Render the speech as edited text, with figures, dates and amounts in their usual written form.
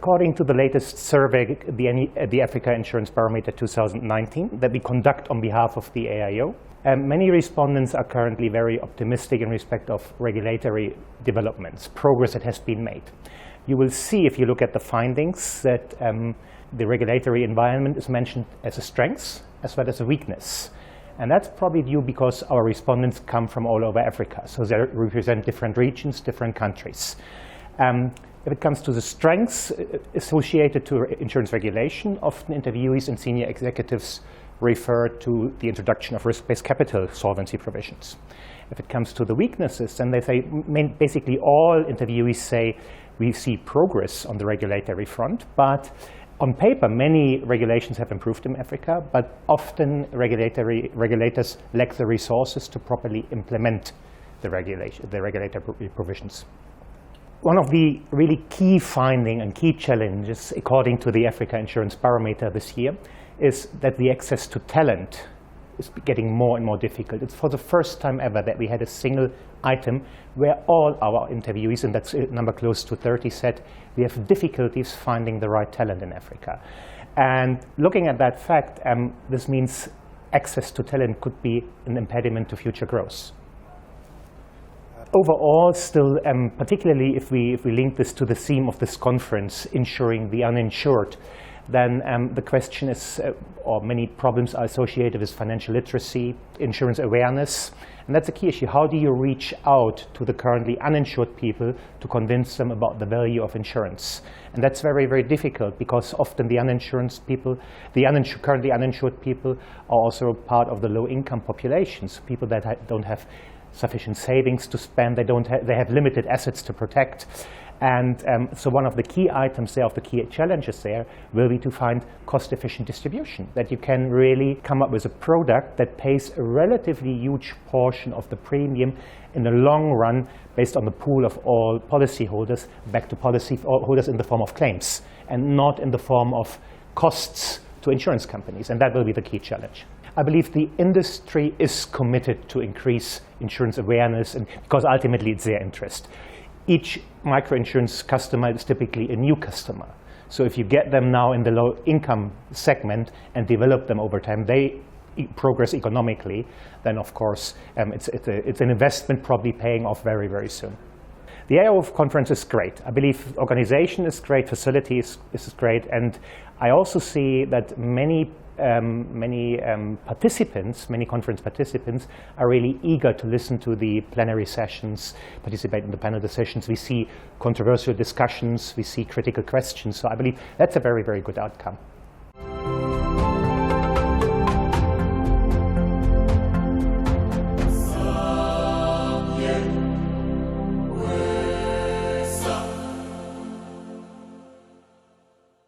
According to the latest survey, the Africa Insurance Barometer 2019, that we conduct on behalf of the AIO, many respondents are currently very optimistic in respect of regulatory developments, progress that has been made. You will see, if you look at the findings, that the regulatory environment is mentioned as a strength as well as a weakness. And that's probably due because our respondents come from all over Africa, so they represent different regions, different countries. If it comes to the strengths associated to insurance regulation, often interviewees and senior executives refer to the introduction of risk-based capital solvency provisions. If it comes to the weaknesses, then they say, basically all interviewees say we see progress on the regulatory front, but on paper many regulations have improved in Africa, but often regulators lack the resources to properly implement the regulatory provisions. One of the really key findings and key challenges, according to the Africa Insurance Barometer this year, is that the access to talent is getting more and more difficult. It's for the first time ever that we had a single item where all our interviewees, and that's a number close to 30, said we have difficulties finding the right talent in Africa. And looking at that fact, this means access to talent could be an impediment to future growth. Overall, still, particularly if we link this to the theme of this conference, insuring the uninsured, then the question is, or many problems are associated with financial literacy, insurance awareness, and that's a key issue. How do you reach out to the currently uninsured people to convince them about the value of insurance? And that's very, very difficult because often the currently uninsured people are also part of the low-income populations, people that don't have sufficient savings to spend, they have limited assets to protect. And so one of the key items there, of the key challenges there, will be to find cost-efficient distribution, that you can really come up with a product that pays a relatively huge portion of the premium in the long run based on the pool of all policyholders back to policyholders in the form of claims and not in the form of costs to insurance companies. And that will be the key challenge. I believe the industry is committed to increase insurance awareness, and because ultimately it's their interest. Each microinsurance customer is typically a new customer. So if you get them now in the low-income segment and develop them over time, they progress economically, then of course it's an investment probably paying off very, very soon. The AIO conference is great. I believe organization is great, facilities is great, and I also see that many conference participants are really eager to listen to the plenary sessions, participate in the panel decisions. We see controversial discussions, we see critical questions. So I believe that's a very, very good outcome.